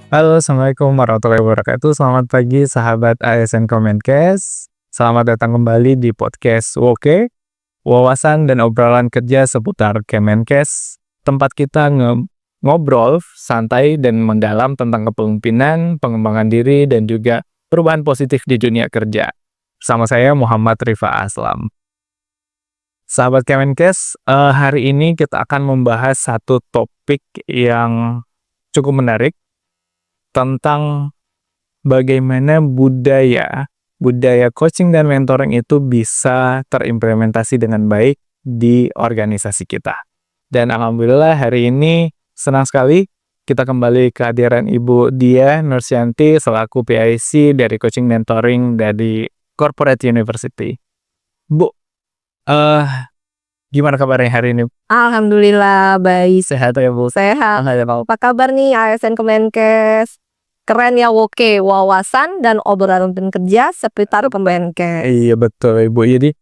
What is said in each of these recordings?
Halo, Assalamualaikum warahmatullahi wabarakatuh. Selamat pagi sahabat ASN Kemenkes. Selamat datang kembali di podcast Woke, wawasan dan obrolan kerja seputar Kemenkes. Tempat kita ngobrol santai dan mendalam tentang kepemimpinan, pengembangan diri, dan juga perubahan positif di dunia kerja. Bersama saya Muhammad Rifa Aslam. Sahabat Kemenkes, hari ini kita akan membahas satu topik yang cukup menarik, tentang bagaimana budaya coaching dan mentoring itu bisa terimplementasi dengan baik di organisasi kita. Dan alhamdulillah hari ini senang sekali kita kembali kehadiran Ibu Dia Nursianti selaku PIC dari coaching mentoring dari Corporate University. Bu, gimana kabarnya hari ini? Alhamdulillah baik. Sehat ya Bu? Sehat. Apa kabar nih ASN Kemenkes? Keren ya Woke, wawasan dan obrolan kerja seputar Kemenkes. Iya betul Ibu. Jadi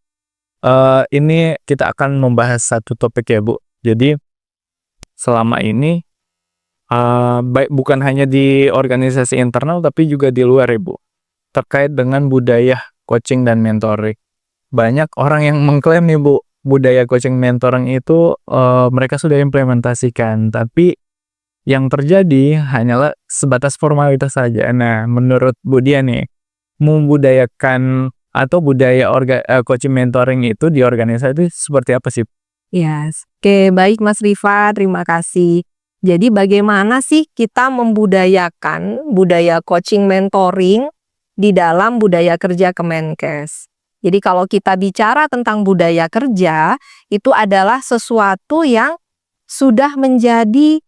ini kita akan membahas satu topik ya Bu. Jadi selama ini baik bukan hanya di organisasi internal tapi juga di luar Ibu, terkait dengan budaya coaching dan mentoring. Banyak orang yang mengklaim nih Bu, budaya coaching mentoring itu mereka sudah implementasikan, tapi yang terjadi hanyalah sebatas formalitas saja. Nah, menurut Bu Dia nih, membudayakan atau budaya coaching mentoring itu di organisasi seperti apa sih? Yes. Oke, baik Mas Rifa, terima kasih. Jadi bagaimana sih kita membudayakan budaya coaching mentoring di dalam budaya kerja Kemenkes? Jadi kalau kita bicara tentang budaya kerja, itu adalah sesuatu yang sudah menjadi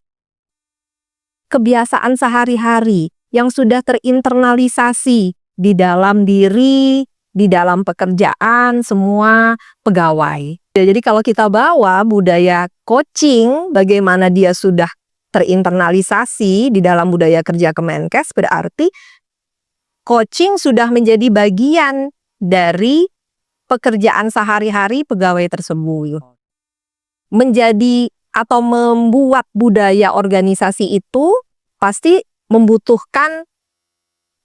kebiasaan sehari-hari, yang sudah terinternalisasi di dalam diri, di dalam pekerjaan, semua pegawai. Jadi kalau kita bawa budaya coaching, bagaimana dia sudah terinternalisasi di dalam budaya kerja Kemenkes, berarti coaching sudah menjadi bagian dari pekerjaan sehari-hari pegawai tersebut. Menjadi atau membuat budaya organisasi itu pasti membutuhkan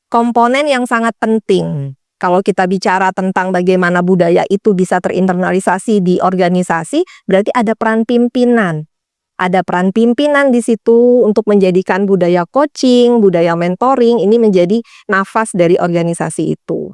komponen yang sangat penting. Kalau kita bicara tentang bagaimana budaya itu bisa terinternalisasi di organisasi, berarti ada peran pimpinan. Ada peran pimpinan di situ untuk menjadikan budaya coaching, budaya mentoring ini menjadi nafas dari organisasi itu.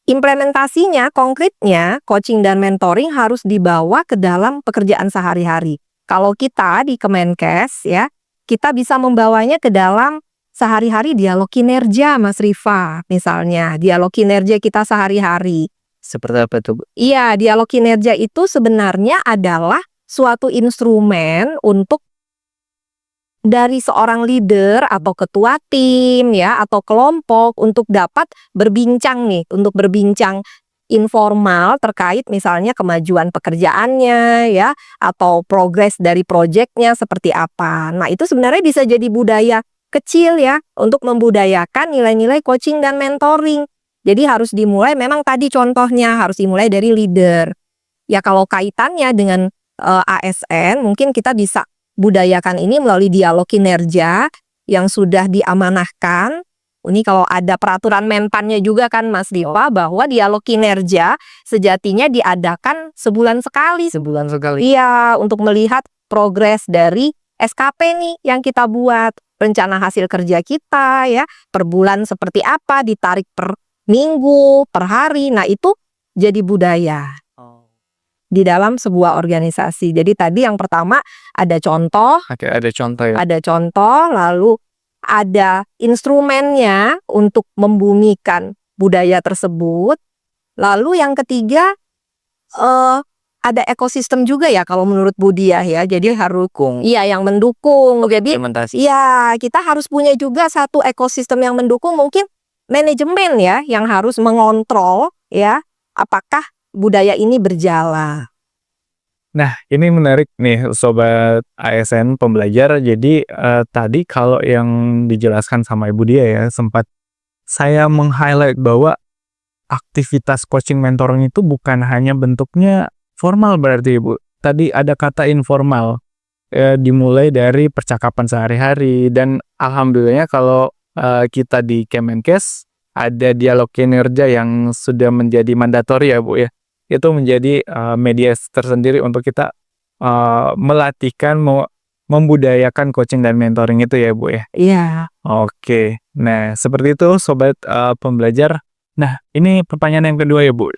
Implementasinya, konkretnya, coaching dan mentoring harus dibawa ke dalam pekerjaan sehari-hari. Kalau kita di Kemenkes, ya, kita bisa membawanya ke dalam sehari-hari dialog kinerja, Mas Rifa. Misalnya, dialog kinerja kita sehari-hari. Seperti apa itu Bu? Iya, dialog kinerja itu sebenarnya adalah suatu instrumen untuk dari seorang leader atau ketua tim ya atau kelompok untuk dapat berbincang nih, untuk berbincang informal terkait misalnya kemajuan pekerjaannya ya atau progres dari proyeknya seperti apa. Nah, itu sebenarnya bisa jadi budaya kecil ya untuk membudayakan nilai-nilai coaching dan mentoring. Jadi harus dimulai, memang tadi contohnya harus dimulai dari leader. Ya kalau kaitannya dengan ASN mungkin kita bisa budayakan ini melalui dialog kinerja yang sudah diamanahkan. Ini kalau ada peraturan menpannya juga kan Mas Diva, bahwa dialog kinerja sejatinya diadakan sebulan sekali. Sebulan sekali. Iya, untuk melihat progres dari SKP nih yang kita buat, rencana hasil kerja kita ya, per bulan seperti apa, ditarik per minggu, per hari. Nah, itu jadi budaya di dalam sebuah organisasi. Jadi tadi yang pertama ada contoh. Oke, ada contoh ya. Ada contoh, lalu ada instrumennya untuk membumikan budaya tersebut. Lalu yang ketiga ada ekosistem juga ya kalau menurut Bu Dia ya. Jadi harus iya yang mendukung. Jadi iya, kita harus punya juga satu ekosistem yang mendukung, mungkin manajemen ya yang harus mengontrol ya apakah budaya ini berjalan. Nah, ini menarik nih Sobat ASN pembelajar. Jadi tadi kalau yang dijelaskan sama Ibu Dia ya, sempat saya meng-highlight bahwa aktivitas coaching mentoring itu bukan hanya bentuknya formal berarti Ibu. Tadi ada kata informal, dimulai dari percakapan sehari-hari dan alhamdulillahnya kalau kita di Kemenkes ada dialog kinerja yang sudah menjadi mandatori ya Bu ya. Itu menjadi media tersendiri untuk kita melatihkan, membudayakan coaching dan mentoring itu ya Bu ya. Iya. Oke, nah seperti itu sobat pembelajar. Nah ini pertanyaan yang kedua ya Bu.